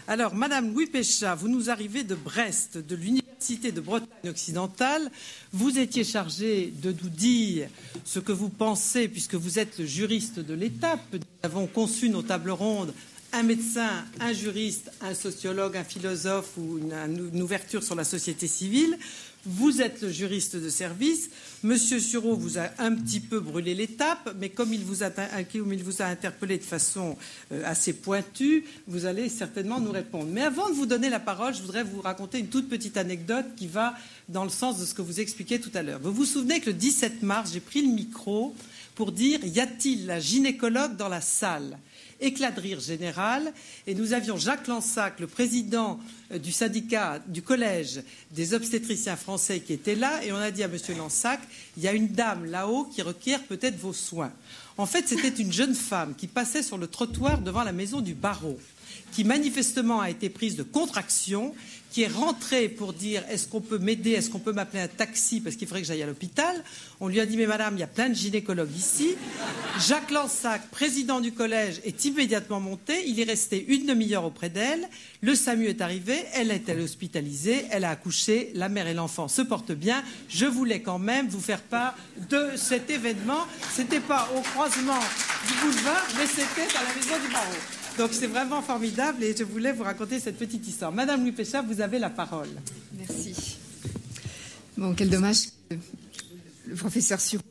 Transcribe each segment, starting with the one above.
Alors, Madame Louis Péchat, vous nous arrivez de Brest, de l'Université de Bretagne occidentale. Vous étiez chargé de nous dire ce que vous pensez, puisque vous êtes le juriste de l'étape. Nous avons conçu nos tables rondes. Un médecin, un juriste, un sociologue, un philosophe ou une ouverture sur la société civile. Vous êtes le juriste de service. Monsieur Sureau vous a un petit peu brûlé l'étape, mais comme il vous a interpellé de façon assez pointue, vous allez certainement nous répondre. Mais avant de vous donner la parole, je voudrais vous raconter une toute petite anecdote qui va dans le sens de ce que vous expliquiez tout à l'heure. Vous vous souvenez que le 17 mars, j'ai pris le micro pour dire « Y a-t-il la gynécologue dans la salle ?» Éclat de rire général, et nous avions Jacques Lansac, le président du syndicat du collège des obstétriciens français qui était là, et on a dit à monsieur Lansac, il y a une dame là-haut qui requiert peut-être vos soins. En fait, c'était une jeune femme qui passait sur le trottoir devant la maison du barreau, qui manifestement a été prise de contraction, qui est rentrée pour dire est-ce qu'on peut m'aider, est-ce qu'on peut m'appeler un taxi parce qu'il faudrait que j'aille à l'hôpital. On lui a dit mais madame, il y a plein de gynécologues ici. Jacques Lansac, président du collège, est immédiatement monté. Il est resté une demi-heure auprès d'elle. Le SAMU est arrivé, elle est hospitalisée, elle a accouché, la mère et l'enfant se portent bien. Je voulais quand même vous faire part de cet événement. C'était pas au croisement du boulevard, mais c'était à la maison du barreau. Donc c'est vraiment formidable et je voulais vous raconter cette petite histoire. Madame Louis Péchat, vous avez la parole. Merci. Bon, quel dommage que le professeur Sureau.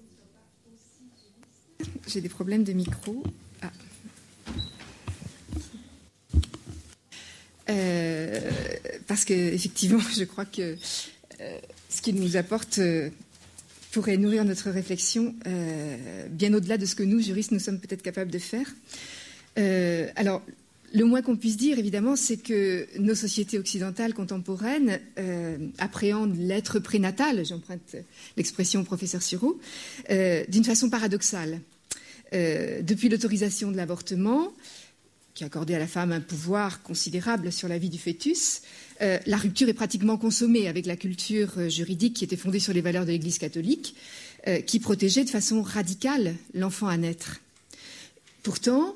J'ai des problèmes de micro. Ah. Parce que effectivement, je crois que ce qu'il nous apporte pourrait nourrir notre réflexion bien au-delà de ce que nous, juristes, nous sommes peut-être capables de faire. Alors, le moins qu'on puisse dire, évidemment, c'est que nos sociétés occidentales contemporaines appréhendent l'être prénatal, j'emprunte l'expression au professeur Sureau, d'une façon paradoxale. Depuis l'autorisation de l'avortement, qui accordait à la femme un pouvoir considérable sur la vie du fœtus, la rupture est pratiquement consommée avec la culture juridique qui était fondée sur les valeurs de l'Église catholique, qui protégeait de façon radicale l'enfant à naître. Pourtant,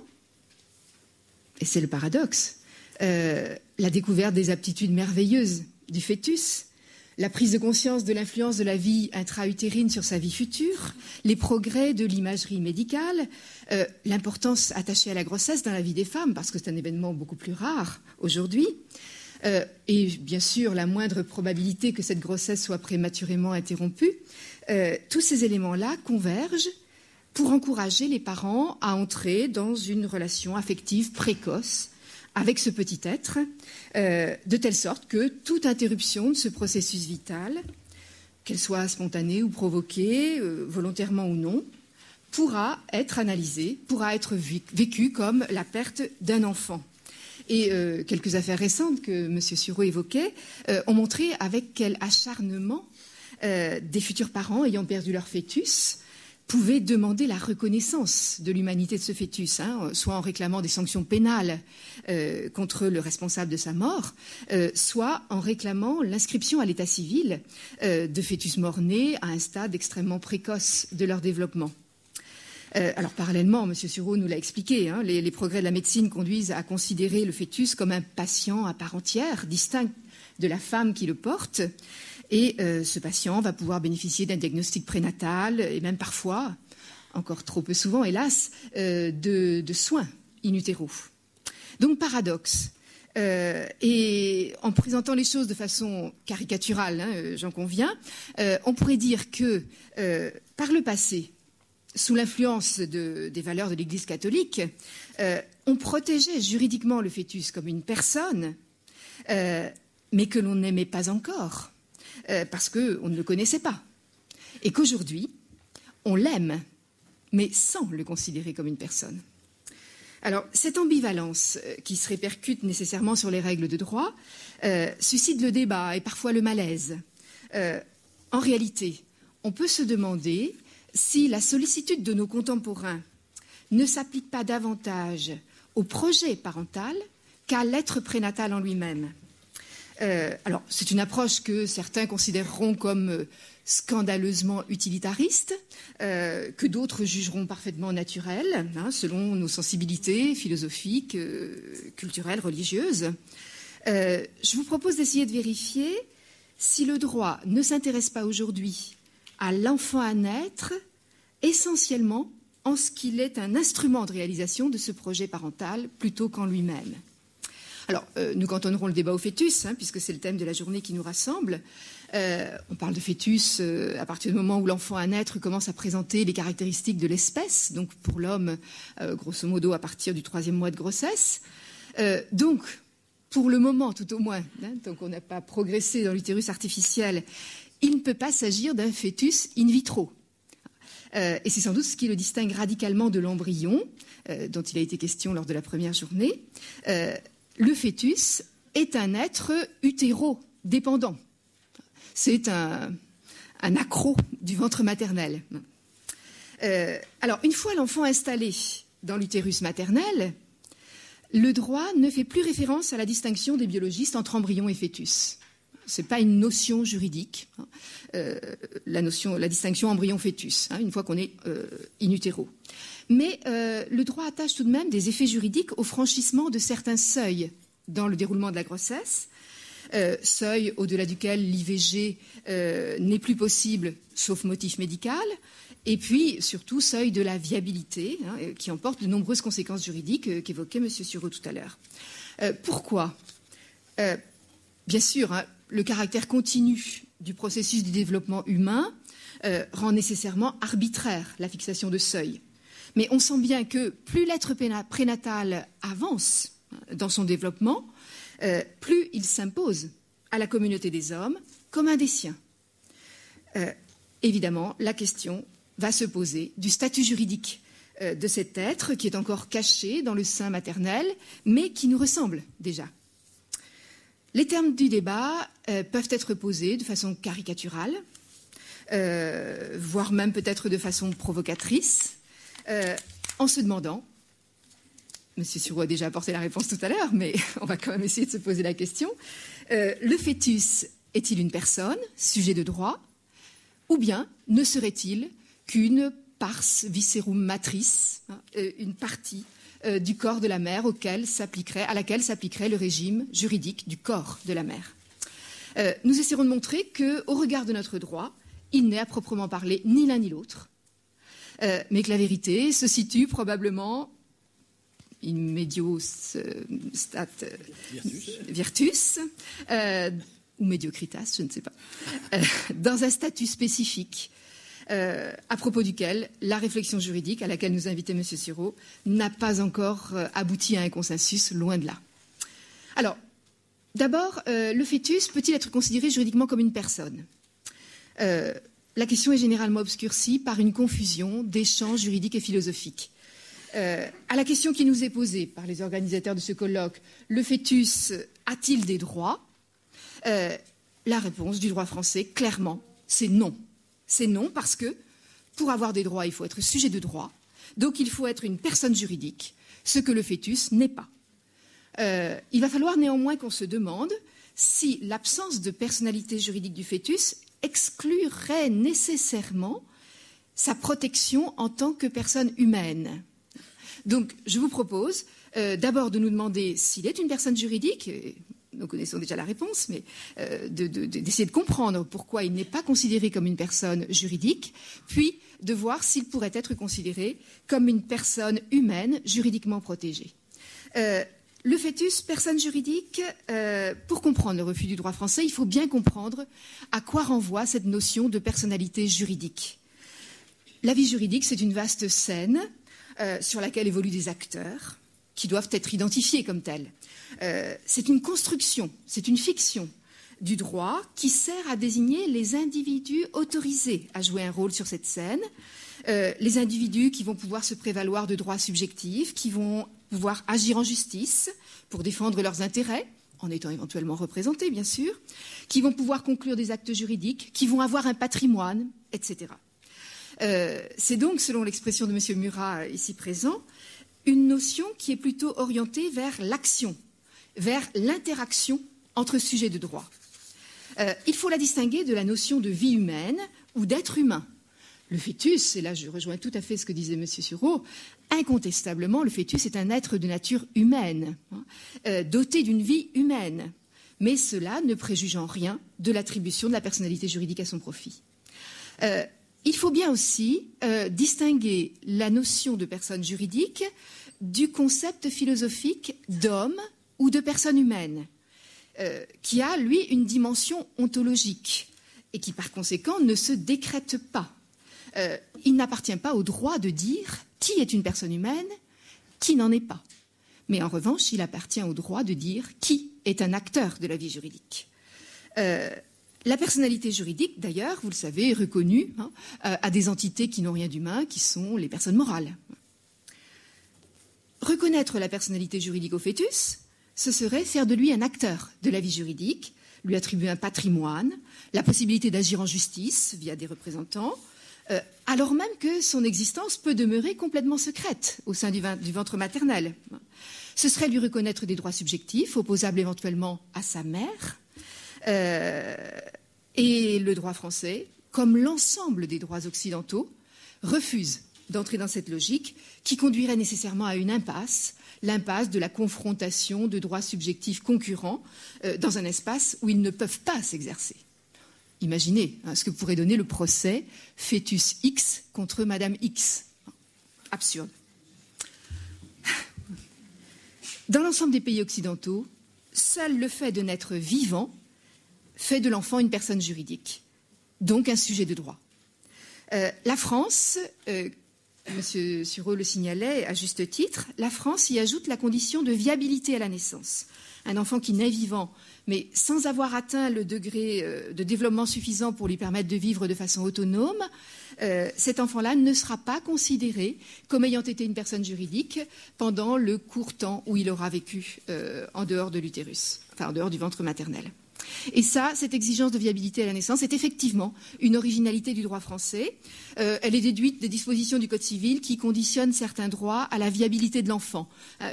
et c'est le paradoxe, la découverte des aptitudes merveilleuses du fœtus, la prise de conscience de l'influence de la vie intra-utérine sur sa vie future, les progrès de l'imagerie médicale, l'importance attachée à la grossesse dans la vie des femmes, parce que c'est un événement beaucoup plus rare aujourd'hui, et bien sûr la moindre probabilité que cette grossesse soit prématurément interrompue, tous ces éléments-là convergent pour encourager les parents à entrer dans une relation affective précoce avec ce petit être, de telle sorte que toute interruption de ce processus vital, qu'elle soit spontanée ou provoquée, volontairement ou non, pourra être analysée, pourra être vécue comme la perte d'un enfant. Et quelques affaires récentes que M. Sureau évoquait ont montré avec quel acharnement des futurs parents ayant perdu leur fœtus pouvaient demander la reconnaissance de l'humanité de ce fœtus, soit en réclamant des sanctions pénales contre le responsable de sa mort, soit en réclamant l'inscription à l'état civil de fœtus morts-nés à un stade extrêmement précoce de leur développement. Alors parallèlement, M. Sureau nous l'a expliqué, les progrès de la médecine conduisent à considérer le fœtus comme un patient à part entière, distinct de la femme qui le porte. Et ce patient va pouvoir bénéficier d'un diagnostic prénatal et même parfois, encore trop peu souvent, hélas, de soins in utero. Donc paradoxe. Et en présentant les choses de façon caricaturale, j'en conviens, on pourrait dire que par le passé, sous l'influence des valeurs de l'Église catholique, on protégeait juridiquement le fœtus comme une personne, mais que l'on n'aimait pas encore. Parce qu'on ne le connaissait pas. Et qu'aujourd'hui, on l'aime, mais sans le considérer comme une personne. Alors, cette ambivalence qui se répercute nécessairement sur les règles de droit suscite le débat et parfois le malaise. En réalité, on peut se demander si la sollicitude de nos contemporains ne s'applique pas davantage au projet parental qu'à l'être prénatal en lui-même. Alors, c'est une approche que certains considéreront comme scandaleusement utilitariste, que d'autres jugeront parfaitement naturel, selon nos sensibilités philosophiques, culturelles, religieuses. Je vous propose d'essayer de vérifier si le droit ne s'intéresse pas aujourd'hui à l'enfant à naître essentiellement en ce qu'il est un instrument de réalisation de ce projet parental plutôt qu'en lui-même. Alors, nous cantonnerons le débat au fœtus, puisque c'est le thème de la journée qui nous rassemble. On parle de fœtus à partir du moment où l'enfant à naître commence à présenter les caractéristiques de l'espèce, donc pour l'homme, grosso modo, à partir du 3e mois de grossesse. Donc, pour le moment, tout au moins, tant qu'on n'a pas progressé dans l'utérus artificiel, il ne peut pas s'agir d'un fœtus in vitro. Et c'est sans doute ce qui le distingue radicalement de l'embryon, dont il a été question lors de la première journée. Le fœtus est un être utéro-dépendant. C'est un accro du ventre maternel. Alors, une fois l'enfant installé dans l'utérus maternel, le droit ne fait plus référence à la distinction des biologistes entre embryon et fœtus. Ce n'est pas une notion juridique, la distinction embryon-fœtus, une fois qu'on est in utero. Mais le droit attache tout de même des effets juridiques au franchissement de certains seuils dans le déroulement de la grossesse, seuil au-delà duquel l'IVG n'est plus possible, sauf motif médical, et puis surtout seuil de la viabilité, qui emporte de nombreuses conséquences juridiques qu'évoquait M. Sureau tout à l'heure. Pourquoi ? Bien sûr, le caractère continu du processus du développement humain rend nécessairement arbitraire la fixation de seuil. Mais on sent bien que plus l'être prénatal avance dans son développement, plus il s'impose à la communauté des hommes comme un des siens. Évidemment, la question va se poser du statut juridique de cet être qui est encore caché dans le sein maternel, mais qui nous ressemble déjà. Les termes du débat peuvent être posés de façon caricaturale, voire même peut-être de façon provocatrice, en se demandant, M. Sureau a déjà apporté la réponse tout à l'heure, mais on va quand même essayer de se poser la question, le fœtus est-il une personne, sujet de droit, ou bien ne serait-il qu'une pars viscerum matris, une partie du corps de la mère à laquelle s'appliquerait le régime juridique du corps de la mère. Nous essaierons de montrer qu'au regard de notre droit, il n'est à proprement parler ni l'un ni l'autre, mais que la vérité se situe probablement in medio stat virtus, ou mediocritas, je ne sais pas, dans un statut spécifique à propos duquel la réflexion juridique à laquelle nous invitait M. Sureau n'a pas encore abouti à un consensus, loin de là. Alors, d'abord, le fœtus peut-il être considéré juridiquement comme une personne ? La question est généralement obscurcie par une confusion des champs juridiques et philosophiques. À la question qui nous est posée par les organisateurs de ce colloque, le fœtus a-t-il des droits ? La réponse du droit français, clairement, c'est non. C'est non parce que, pour avoir des droits, il faut être sujet de droit, donc il faut être une personne juridique, ce que le fœtus n'est pas. Il va falloir néanmoins qu'on se demande si l'absence de personnalité juridique du fœtus exclurait nécessairement sa protection en tant que personne humaine. Donc, je vous propose d'abord de nous demander s'il est une personne juridique. Nous connaissons déjà la réponse, mais d'essayer de comprendre pourquoi il n'est pas considéré comme une personne juridique, puis de voir s'il pourrait être considéré comme une personne humaine juridiquement protégée. Le fœtus, personne juridique, pour comprendre le refus du droit français, il faut bien comprendre à quoi renvoie cette notion de personnalité juridique. La vie juridique, c'est une vaste scène sur laquelle évoluent des acteurs qui doivent être identifiés comme tels. C'est une construction, c'est une fiction du droit qui sert à désigner les individus autorisés à jouer un rôle sur cette scène, les individus qui vont pouvoir se prévaloir de droits subjectifs, qui vont pouvoir agir en justice pour défendre leurs intérêts, en étant éventuellement représentés, bien sûr, qui vont pouvoir conclure des actes juridiques, qui vont avoir un patrimoine, etc. C'est donc, selon l'expression de M. Murat ici présent, une notion qui est plutôt orientée vers l'action, vers l'interaction entre sujets de droit. Il faut la distinguer de la notion de vie humaine ou d'être humain. Le fœtus, et là je rejoins tout à fait ce que disait M. Sureau, incontestablement, le fœtus est un être de nature humaine, doté d'une vie humaine, mais cela ne préjuge en rien de l'attribution de la personnalité juridique à son profit. Il faut bien aussi distinguer la notion de personne juridique du concept philosophique d'homme ou de personne humaine, qui a, lui, une dimension ontologique et qui, par conséquent, ne se décrète pas. Il n'appartient pas au droit de dire qui est une personne humaine, qui n'en est pas. Mais en revanche, il appartient au droit de dire qui est un acteur de la vie juridique. La personnalité juridique, d'ailleurs, vous le savez, est reconnue à des entités qui n'ont rien d'humain, qui sont les personnes morales. Reconnaître la personnalité juridique au fœtus, ce serait faire de lui un acteur de la vie juridique, lui attribuer un patrimoine, la possibilité d'agir en justice via des représentants, alors même que son existence peut demeurer complètement secrète au sein du ventre maternel. Ce serait lui reconnaître des droits subjectifs, opposables éventuellement à sa mère, et le droit français, comme l'ensemble des droits occidentaux, refuse d'entrer dans cette logique qui conduirait nécessairement à une impasse, l'impasse de la confrontation de droits subjectifs concurrents dans un espace où ils ne peuvent pas s'exercer. Imaginez ce que pourrait donner le procès fœtus X contre Madame X. Absurde. Dans l'ensemble des pays occidentaux, seul le fait de naître vivant fait de l'enfant une personne juridique, donc un sujet de droit. La France, M. Sureau le signalait à juste titre, la France y ajoute la condition de viabilité à la naissance. Un enfant qui naît vivant, mais sans avoir atteint le degré de développement suffisant pour lui permettre de vivre de façon autonome, cet enfant-là ne sera pas considéré comme ayant été une personne juridique pendant le court temps où il aura vécu en dehors de l'utérus, enfin en dehors du ventre maternel. Et ça, cette exigence de viabilité à la naissance est effectivement une originalité du droit français. Elle est déduite des dispositions du Code civil qui conditionnent certains droits à la viabilité de l'enfant.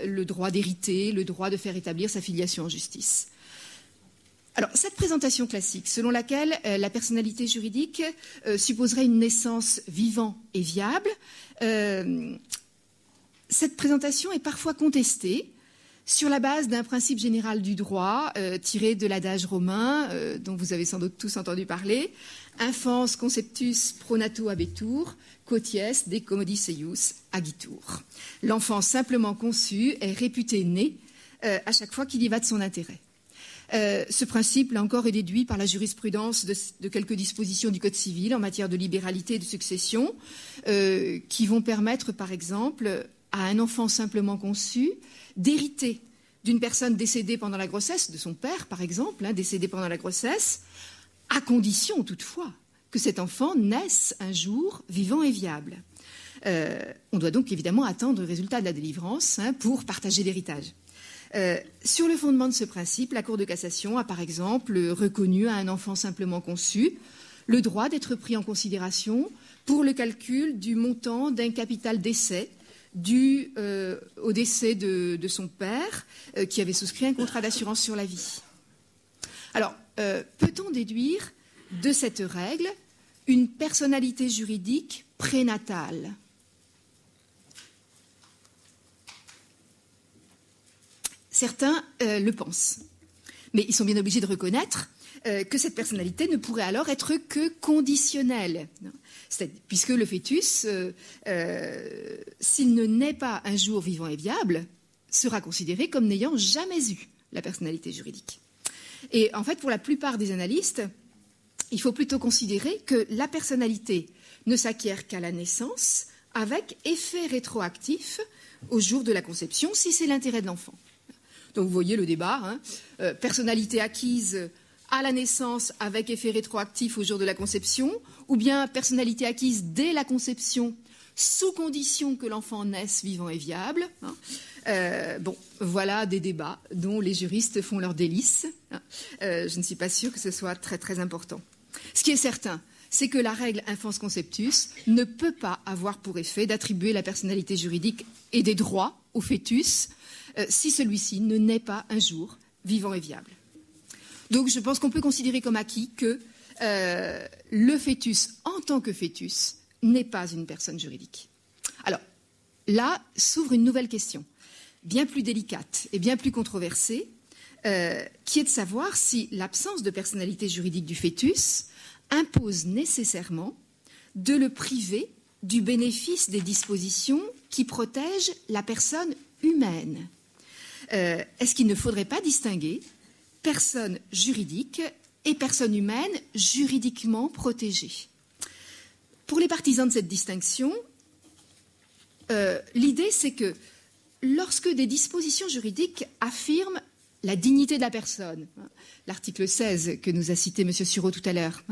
Le droit d'hériter, le droit de faire établir sa filiation en justice. Alors, cette présentation classique, selon laquelle la personnalité juridique supposerait une naissance vivant et viable, cette présentation est parfois contestée sur la base d'un principe général du droit tiré de l'adage romain, dont vous avez sans doute tous entendu parler, infans conceptus pro nato habetur, quoties de commodis eius agitur. L'enfant simplement conçu est réputé né à chaque fois qu'il y va de son intérêt. Ce principe, là encore, est déduit par la jurisprudence de quelques dispositions du Code civil en matière de libéralité et de succession, qui vont permettre, par exemple, à un enfant simplement conçu d'hériter d'une personne décédée pendant la grossesse, de son père, par exemple, décédé pendant la grossesse, à condition, toutefois, que cet enfant naisse un jour vivant et viable. On doit donc évidemment attendre le résultat de la délivrance pour partager l'héritage. Sur le fondement de ce principe, la Cour de cassation a par exemple reconnu à un enfant simplement conçu le droit d'être pris en considération pour le calcul du montant d'un capital décès dû au décès de son père qui avait souscrit un contrat d'assurance sur la vie. Alors, peut-on déduire de cette règle une personnalité juridique prénatale ? Certains le pensent, mais ils sont bien obligés de reconnaître que cette personnalité ne pourrait alors être que conditionnelle, puisque le fœtus, s'il ne naît pas un jour vivant et viable, sera considéré comme n'ayant jamais eu la personnalité juridique. Et en fait, pour la plupart des analystes, il faut plutôt considérer que la personnalité ne s'acquiert qu'à la naissance, avec effet rétroactif au jour de la conception, si c'est l'intérêt de l'enfant. Donc vous voyez le débat, personnalité acquise à la naissance avec effet rétroactif au jour de la conception, ou bien personnalité acquise dès la conception, sous condition que l'enfant naisse vivant et viable. Bon, voilà des débats dont les juristes font leur délice. Je ne suis pas sûre que ce soit très très important. Ce qui est certain, c'est que la règle infans conceptus ne peut pas avoir pour effet d'attribuer la personnalité juridique et des droits au fœtus si celui-ci ne naît pas un jour vivant et viable. Donc je pense qu'on peut considérer comme acquis que le fœtus, en tant que fœtus, n'est pas une personne juridique. Alors, là s'ouvre une nouvelle question, bien plus délicate et bien plus controversée, qui est de savoir si l'absence de personnalité juridique du fœtus impose nécessairement de le priver du bénéfice des dispositions qui protègent la personne humaine. Est-ce qu'il ne faudrait pas distinguer personne juridique et personne humaine juridiquement protégée? Pour les partisans de cette distinction, l'idée c'est que lorsque des dispositions juridiques affirment la dignité de la personne, l'article 16 que nous a cité M. Sureau tout à l'heure,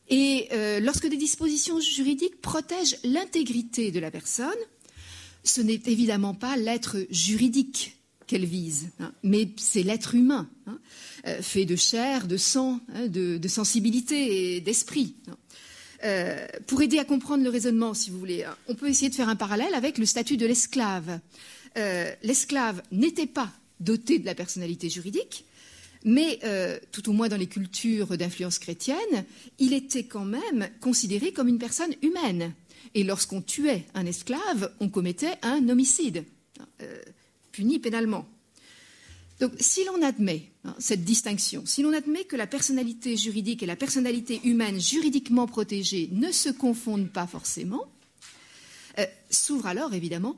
et lorsque des dispositions juridiques protègent l'intégrité de la personne, ce n'est évidemment pas l'être juridique qu'elle vise, mais c'est l'être humain, fait de chair, de sang, de sensibilité et d'esprit. Pour aider à comprendre le raisonnement, si vous voulez, on peut essayer de faire un parallèle avec le statut de l'esclave. L'esclave n'était pas doté de la personnalité juridique, mais tout au moins dans les cultures d'influence chrétienne, il était quand même considéré comme une personne humaine. Et lorsqu'on tuait un esclave, on commettait un homicide, puni pénalement. Donc, si l'on admet cette distinction, si l'on admet que la personnalité juridique et la personnalité humaine juridiquement protégée ne se confondent pas forcément, s'ouvre alors évidemment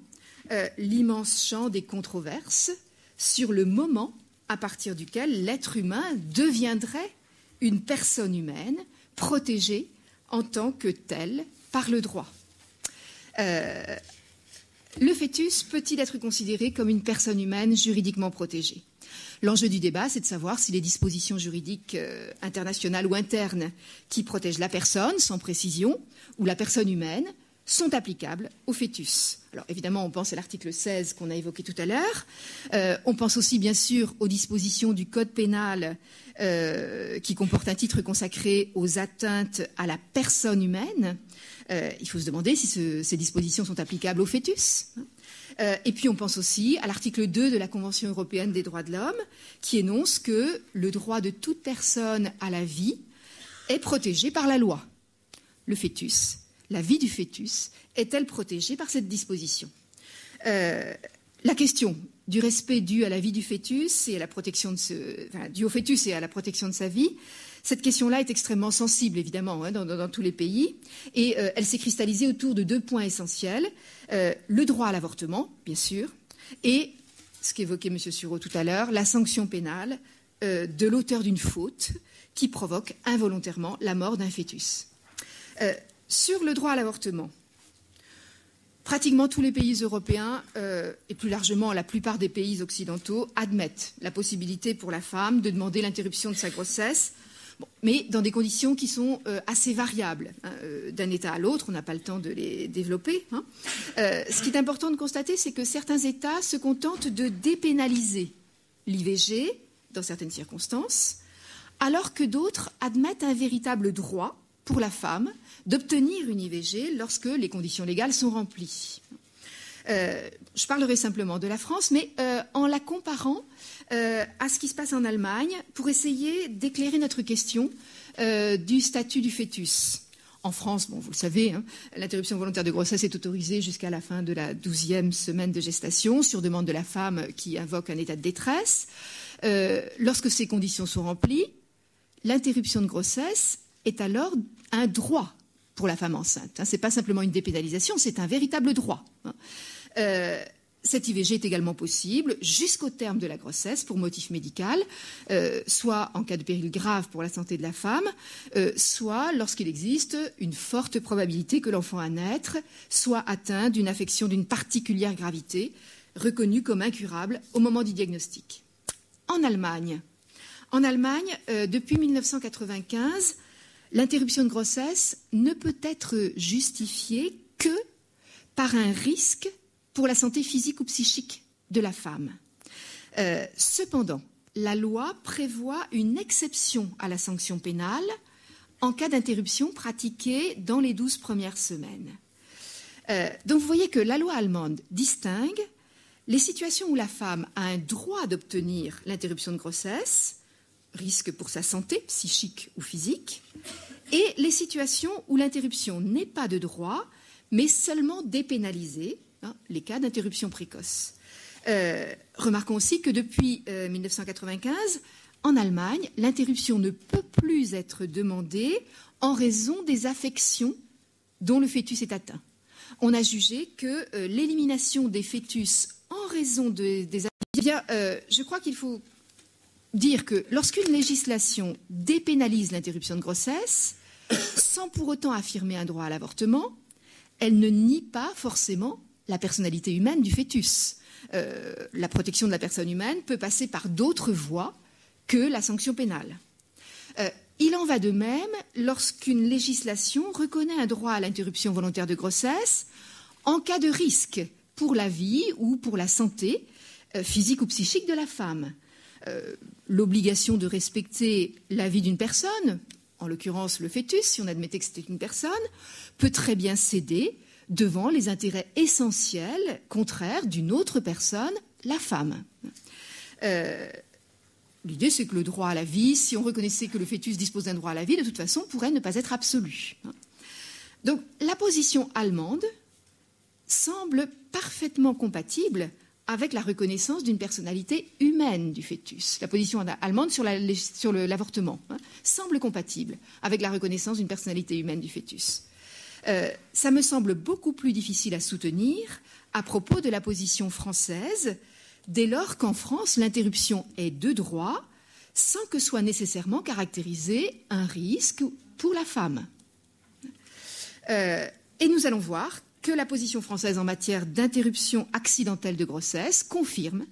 l'immense champ des controverses sur le moment à partir duquel l'être humain deviendrait une personne humaine protégée en tant que telle par le droit. Le fœtus peut-il être considéré comme une personne humaine juridiquement protégée? L'enjeu du débat, c'est de savoir si les dispositions juridiques internationales ou internes qui protègent la personne, sans précision, ou la personne humaine, sont applicables au fœtus. Alors évidemment, on pense à l'article 16 qu'on a évoqué tout à l'heure. On pense aussi, bien sûr, aux dispositions du Code pénal qui comporte un titre consacré aux atteintes à la personne humaine. Il faut se demander si ces dispositions sont applicables au fœtus. Et puis on pense aussi à l'article 2 de la Convention européenne des droits de l'homme qui énonce que le droit de toute personne à la vie est protégé par la loi. Le fœtus, la vie du fœtus, est-elle protégée par cette disposition? La question du respect dû à la vie du fœtus et à la protection de dû au fœtus et à la protection de sa vie, cette question-là est extrêmement sensible, évidemment, dans tous les pays, et elle s'est cristallisée autour de deux points essentiels. Le droit à l'avortement, bien sûr, et, ce qu'évoquait M. Sureau tout à l'heure, la sanction pénale de l'auteur d'une faute qui provoque involontairement la mort d'un fœtus. Sur le droit à l'avortement, pratiquement tous les pays européens, et plus largement la plupart des pays occidentaux, admettent la possibilité pour la femme de demander l'interruption de sa grossesse, mais dans des conditions qui sont assez variables d'un État à l'autre. On n'a pas le temps de les développer. Ce qui est important de constater, c'est que certains États se contentent de dépénaliser l'IVG dans certaines circonstances, alors que d'autres admettent un véritable droit pour la femme d'obtenir une IVG lorsque les conditions légales sont remplies. Je parlerai simplement de la France, mais en la comparant à ce qui se passe en Allemagne pour essayer d'éclairer notre question du statut du fœtus. En France, bon, vous le savez, l'interruption volontaire de grossesse est autorisée jusqu'à la fin de la 12e semaine de gestation, sur demande de la femme qui invoque un état de détresse. Lorsque ces conditions sont remplies, l'interruption de grossesse est alors un droit pour la femme enceinte. Ce n'est pas simplement une dépénalisation, c'est un véritable droit. Cette IVG est également possible jusqu'au terme de la grossesse pour motif médical, soit en cas de péril grave pour la santé de la femme, soit lorsqu'il existe une forte probabilité que l'enfant à naître soit atteint d'une affection d'une particulière gravité, reconnue comme incurable au moment du diagnostic. En Allemagne, depuis 1995, l'interruption de grossesse ne peut être justifiée que par un risque pour la santé physique ou psychique de la femme. Cependant, la loi prévoit une exception à la sanction pénale en cas d'interruption pratiquée dans les 12 premières semaines. Donc vous voyez que la loi allemande distingue les situations où la femme a un droit d'obtenir l'interruption de grossesse risque pour sa santé psychique ou physique, et les situations où l'interruption n'est pas de droit, mais seulement dépénalisée, les cas d'interruption précoce. Remarquons aussi que depuis 1995, en Allemagne, l'interruption ne peut plus être demandée en raison des affections dont le fœtus est atteint. On a jugé que l'élimination des fœtus en raison des affections... Eh bien, je crois qu'il faut dire que lorsqu'une législation dépénalise l'interruption de grossesse, sans pour autant affirmer un droit à l'avortement, elle ne nie pas forcément la personnalité humaine du fœtus. La protection de la personne humaine peut passer par d'autres voies que la sanction pénale. Il en va de même lorsqu'une législation reconnaît un droit à l'interruption volontaire de grossesse en cas de risque pour la vie ou pour la santé physique ou psychique de la femme. L'obligation de respecter la vie d'une personne, en l'occurrence le fœtus, si on admettait que c'était une personne, peut très bien céder devant les intérêts essentiels contraires d'une autre personne, la femme. L'idée, c'est que le droit à la vie, si on reconnaissait que le fœtus dispose d'un droit à la vie, de toute façon, pourrait ne pas être absolu. Donc, la position allemande semble parfaitement compatible avec la reconnaissance d'une personnalité humaine du fœtus. La position allemande sur l'avortement semble compatible avec la reconnaissance d'une personnalité humaine du fœtus. Ça me semble beaucoup plus difficile à soutenir à propos de la position française, dès lors qu'en France, l'interruption est de droit, sans que soit nécessairement caractérisé un risque pour la femme. Et nous allons voir que la position française en matière d'interruption accidentelle de grossesse confirme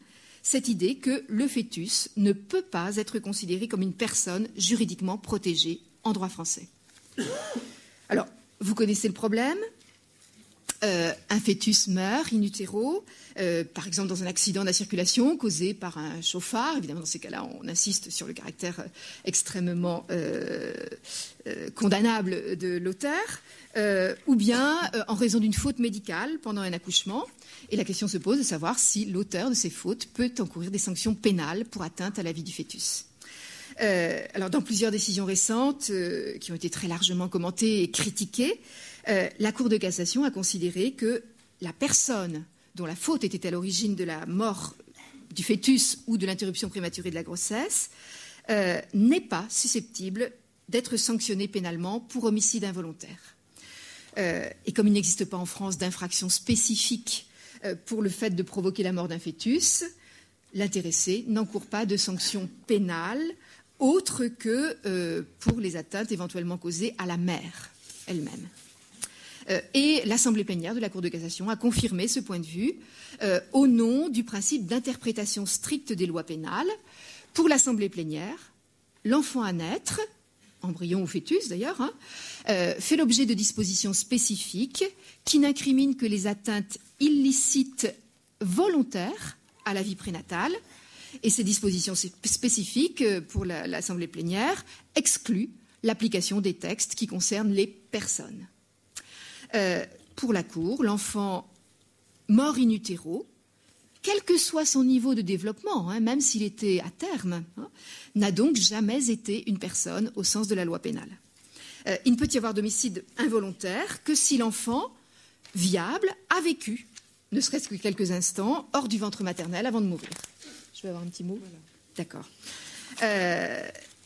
cette idée que le fœtus ne peut pas être considéré comme une personne juridiquement protégée en droit français. Alors, vous connaissez le problème. Un fœtus meurt in utero, par exemple dans un accident de la circulation causé par un chauffard. Évidemment, dans ces cas-là, on insiste sur le caractère extrêmement condamnable de l'auteur, ou bien en raison d'une faute médicale pendant un accouchement. Et la question se pose de savoir si l'auteur de ces fautes peut encourir des sanctions pénales pour atteinte à la vie du fœtus. Alors, dans plusieurs décisions récentes qui ont été très largement commentées et critiquées, la Cour de cassation a considéré que la personne dont la faute était à l'origine de la mort du fœtus ou de l'interruption prématurée de la grossesse n'est pas susceptible d'être sanctionnée pénalement pour homicide involontaire. Et comme il n'existe pas en France d'infraction spécifique pour le fait de provoquer la mort d'un fœtus, l'intéressé n'encourt pas de sanctions pénales autres que pour les atteintes éventuellement causées à la mère elle-même. Et l'Assemblée plénière de la Cour de cassation a confirmé ce point de vue au nom du principe d'interprétation stricte des lois pénales. Pour l'Assemblée plénière, l'enfant à naître, embryon ou fœtus d'ailleurs, fait l'objet de dispositions spécifiques qui n'incriminent que les atteintes illicites volontaires à la vie prénatale. Et ces dispositions spécifiques pour l'Assemblée plénière excluent l'application des textes qui concernent les personnes. Pour la Cour, l'enfant mort in utero, quel que soit son niveau de développement, même s'il était à terme, n'a donc jamais été une personne au sens de la loi pénale. Il ne peut y avoir d'homicide involontaire que si l'enfant viable a vécu, ne serait-ce que quelques instants, hors du ventre maternel avant de mourir. Je vais avoir un petit mot. Voilà. D'accord.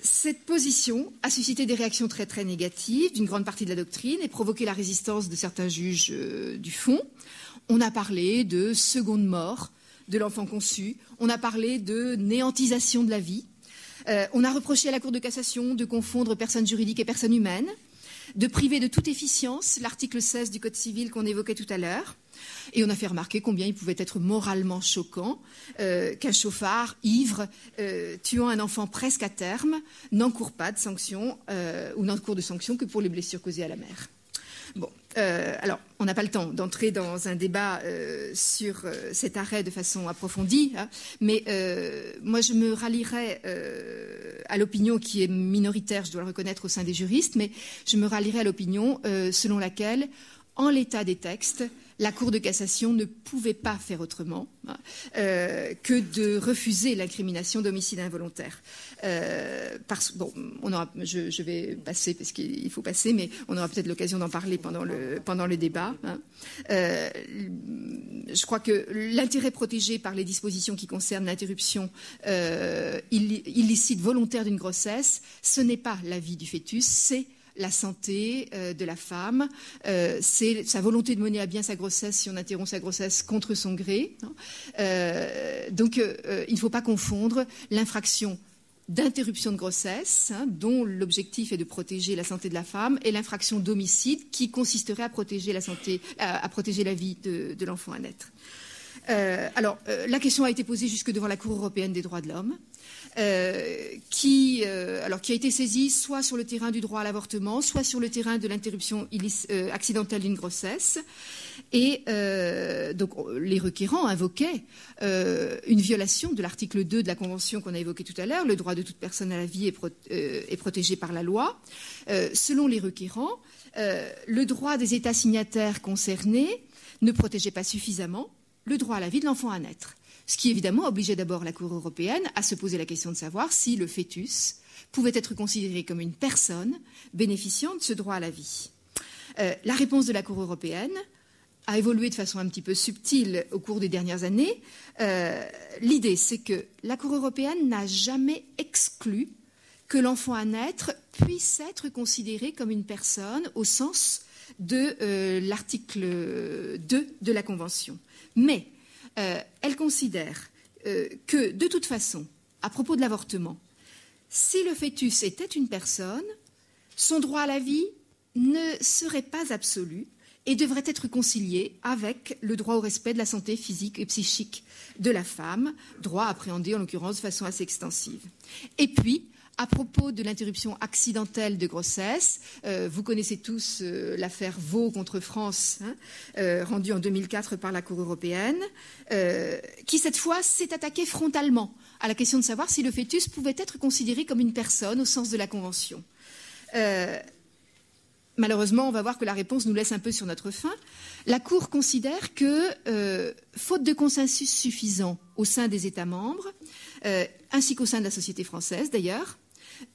Cette position a suscité des réactions très très négatives d'une grande partie de la doctrine et provoqué la résistance de certains juges du fond. On a parlé de seconde mort de l'enfant conçu, on a parlé de néantisation de la vie, on a reproché à la Cour de cassation de confondre personne juridique et personne humaine, de priver de toute efficience l'article 16 du Code civil qu'on évoquait tout à l'heure. Et on a fait remarquer combien il pouvait être moralement choquant qu'un chauffard ivre tuant un enfant presque à terme n'encourt pas de sanctions ou n'encourt de sanctions que pour les blessures causées à la mère. Bon, alors, on n'a pas le temps d'entrer dans un débat sur cet arrêt de façon approfondie, mais moi je me rallierai à l'opinion qui est minoritaire, je dois le reconnaître, au sein des juristes, mais je me rallierai à l'opinion selon laquelle, en l'état des textes, la Cour de cassation ne pouvait pas faire autrement que de refuser l'incrimination d'homicide involontaire. Je vais passer parce qu'il faut passer, mais on aura peut-être l'occasion d'en parler pendant le débat. Je crois que l'intérêt protégé par les dispositions qui concernent l'interruption illicite volontaire d'une grossesse, ce n'est pas la vie du fœtus, c'est la santé de la femme, c'est sa volonté de mener à bien sa grossesse si on interrompt sa grossesse contre son gré. Donc il ne faut pas confondre l'infraction d'interruption de grossesse, dont l'objectif est de protéger la santé de la femme, et l'infraction d'homicide qui consisterait à protéger la vie de l'enfant à naître. La question a été posée jusque devant la Cour européenne des droits de l'homme, qui a été saisie soit sur le terrain du droit à l'avortement, soit sur le terrain de l'interruption accidentelle d'une grossesse. Et donc les requérants invoquaient une violation de l'article 2 de la Convention qu'on a évoquée tout à l'heure. Le droit de toute personne à la vie est protégé par la loi. Selon les requérants, le droit des États signataires concernés ne protégeait pas suffisamment le droit à la vie de l'enfant à naître. Ce qui, évidemment, obligeait d'abord la Cour européenne à se poser la question de savoir si le fœtus pouvait être considéré comme une personne bénéficiant de ce droit à la vie. La réponse de la Cour européenne a évolué de façon un petit peu subtile au cours des dernières années. L'idée, c'est que la Cour européenne n'a jamais exclu que l'enfant à naître puisse être considéré comme une personne au sens de l'article 2 de la Convention. Mais elle considère que, de toute façon, à propos de l'avortement, si le fœtus était une personne, son droit à la vie ne serait pas absolu et devrait être concilié avec le droit au respect de la santé physique et psychique de la femme, droit appréhendé en l'occurrence de façon assez extensive. Et puis, à propos de l'interruption accidentelle de grossesse, vous connaissez tous l'affaire Vaux contre France, rendue en 2004 par la Cour européenne, qui cette fois s'est attaquée frontalement à la question de savoir si le fœtus pouvait être considéré comme une personne au sens de la Convention. Malheureusement, on va voir que la réponse nous laisse un peu sur notre faim. La Cour considère que, faute de consensus suffisant au sein des États membres, ainsi qu'au sein de la société française d'ailleurs,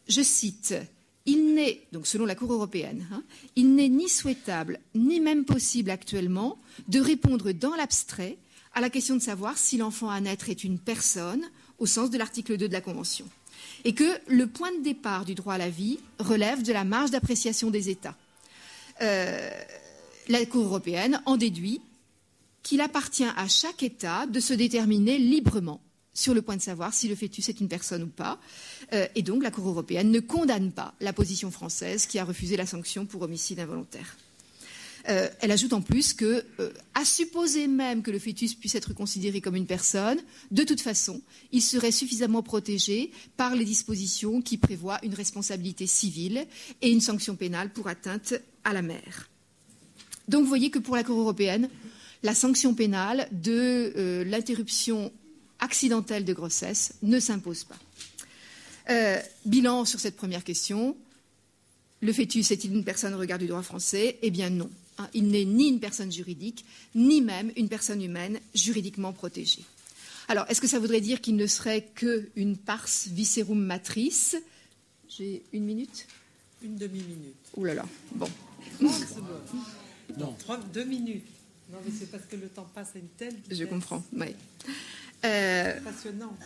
je cite, donc selon la Cour européenne, il n'est ni souhaitable ni même possible actuellement de répondre dans l'abstrait à la question de savoir si l'enfant à naître est une personne au sens de l'article 2 de la Convention, et que le point de départ du droit à la vie relève de la marge d'appréciation des États. La Cour européenne en déduit qu'il appartient à chaque État de se déterminer librement sur le point de savoir si le fœtus est une personne ou pas. Et donc la Cour européenne ne condamne pas la position française qui a refusé la sanction pour homicide involontaire. Elle ajoute en plus que, à supposer même que le fœtus puisse être considéré comme une personne, de toute façon, il serait suffisamment protégé par les dispositions qui prévoient une responsabilité civile et une sanction pénale pour atteinte à la mère. Donc vous voyez que pour la Cour européenne, la sanction pénale de l'interruption accidentelle de grossesse ne s'impose pas. Bilan sur cette première question. Le fœtus est-il une personne au regard du droit français ? Eh bien non. Il n'est ni une personne juridique, ni même une personne humaine juridiquement protégée. Alors, est-ce que ça voudrait dire qu'il ne serait qu'une pars viscerum matris ? J'ai une minute ? Une demi-minute. Ouh là là, bon. 30 secondes. Non. 2 minutes. Non, mais c'est parce que le temps passe à une telle vitesse. Je comprends, oui. Passionnant.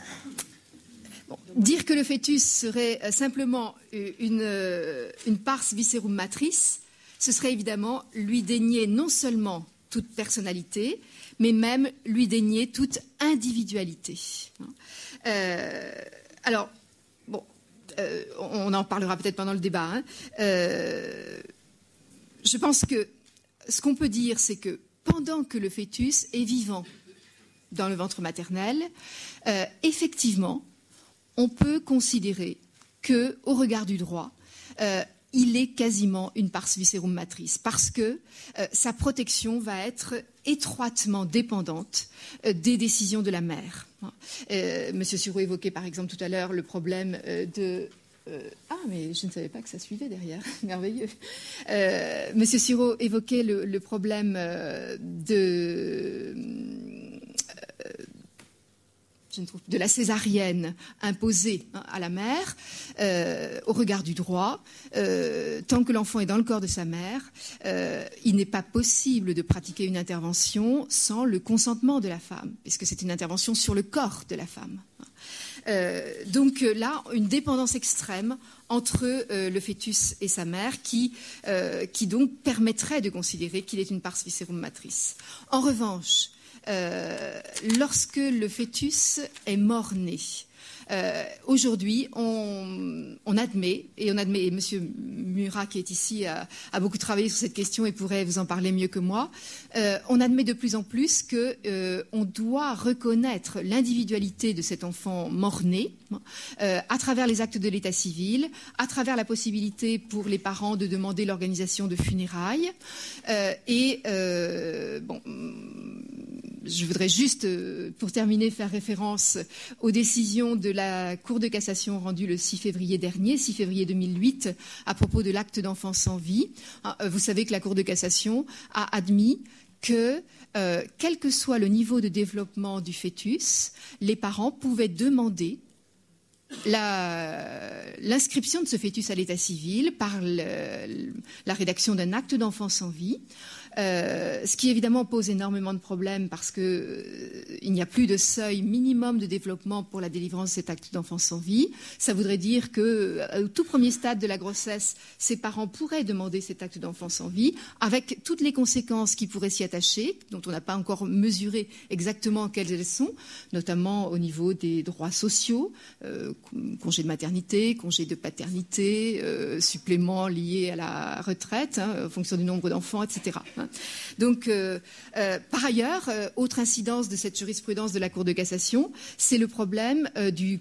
Bon, dire que le fœtus serait simplement une pars viscerum matris, ce serait évidemment lui dénier non seulement toute personnalité, mais même lui dénier toute individualité. Alors, bon, on en parlera peut-être pendant le débat. Je pense que ce qu'on peut dire, c'est que pendant que le fœtus est vivant dans le ventre maternel, effectivement, on peut considérer qu'au regard du droit, il est quasiment une pars viscerum matris, parce que sa protection va être étroitement dépendante des décisions de la mère. Monsieur Sureau évoquait par exemple tout à l'heure le problème de mais je ne savais pas que ça suivait derrière. Merveilleux. Monsieur Sureau évoquait le problème de la césarienne imposée à la mère au regard du droit. Tant que l'enfant est dans le corps de sa mère, il n'est pas possible de pratiquer une intervention sans le consentement de la femme, puisque c'est une intervention sur le corps de la femme. Donc là, une dépendance extrême entre le fœtus et sa mère qui donc permettrait de considérer qu'il est une pars viscerum matris. En revanche, lorsque le fœtus est mort-né, aujourd'hui, on admet, et M. Murat qui est ici a beaucoup travaillé sur cette question et pourrait vous en parler mieux que moi, on admet de plus en plus qu'on doit reconnaître l'individualité de cet enfant mort-né à travers les actes de l'état civil, à travers la possibilité pour les parents de demander l'organisation de funérailles. Je voudrais juste, pour terminer, faire référence aux décisions de la Cour de cassation rendues le 6 février dernier, 6 février 2008, à propos de l'acte d'enfant sans vie. Vous savez que la Cour de cassation a admis que, quel que soit le niveau de développement du fœtus, les parents pouvaient demander l'inscription de ce fœtus à l'état civil par la rédaction d'un acte d'enfant sans vie. Ce qui évidemment pose énormément de problèmes parce qu'il n'y a plus de seuil minimum de développement pour la délivrance de cet acte d'enfant sans vie. Ça voudrait dire qu'au tout premier stade de la grossesse, ces parents pourraient demander cet acte d'enfant sans vie avec toutes les conséquences qui pourraient s'y attacher, dont on n'a pas encore mesuré exactement quelles elles sont, notamment au niveau des droits sociaux, congé de maternité, congé de paternité, suppléments liés à la retraite, en fonction du nombre d'enfants, etc. Donc, par ailleurs, autre incidence de cette jurisprudence de la Cour de cassation, c'est le problème du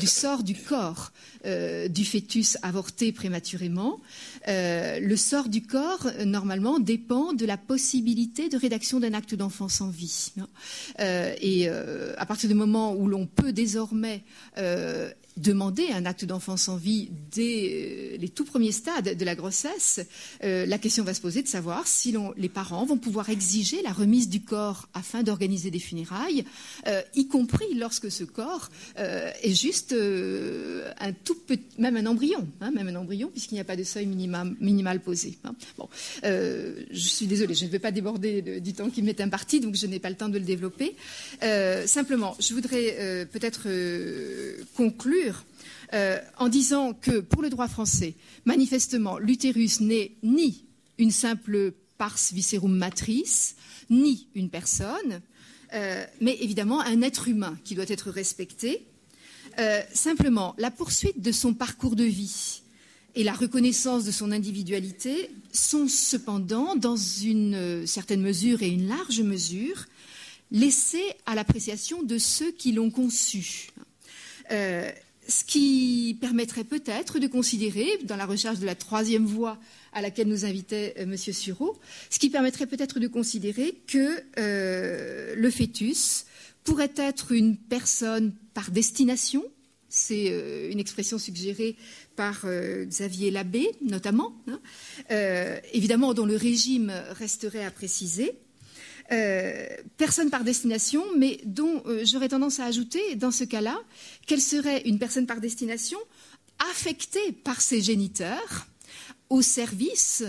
sort du corps du fœtus avorté prématurément. Le sort du corps, normalement, dépend de la possibilité de rédaction d'un acte d'enfant sans vie. À partir du moment où l'on peut désormais demander un acte d'enfant sans vie dès les tout premiers stades de la grossesse, la question va se poser de savoir si les parents vont pouvoir exiger la remise du corps afin d'organiser des funérailles, y compris lorsque ce corps est juste un tout petit, même un embryon, puisqu'il n'y a pas de seuil minimal posé. Bon, je suis désolée, je ne vais pas déborder du temps qui m'est imparti, donc je n'ai pas le temps de le développer. Simplement, je voudrais peut-être conclure en disant que pour le droit français, manifestement, l'utérus n'est ni une simple pars viscerum matris, ni une personne, mais évidemment un être humain qui doit être respecté. Simplement, la poursuite de son parcours de vie et la reconnaissance de son individualité sont cependant, dans une certaine mesure et une large mesure, laissées à l'appréciation de ceux qui l'ont conçu. Ce qui permettrait peut-être de considérer, dans la recherche de la troisième voie à laquelle nous invitait M. Sureau, ce qui permettrait peut-être de considérer que le fœtus pourrait être une personne par destination. C'est une expression suggérée par Xavier Labbé, notamment, évidemment dont le régime resterait à préciser. Personne par destination, mais dont j'aurais tendance à ajouter, dans ce cas-là, qu'elle serait une personne par destination affectée par ses géniteurs au service,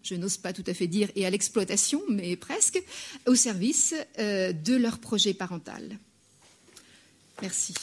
je n'ose pas tout à fait dire et à l'exploitation, mais presque, au service de leur projet parental. Merci.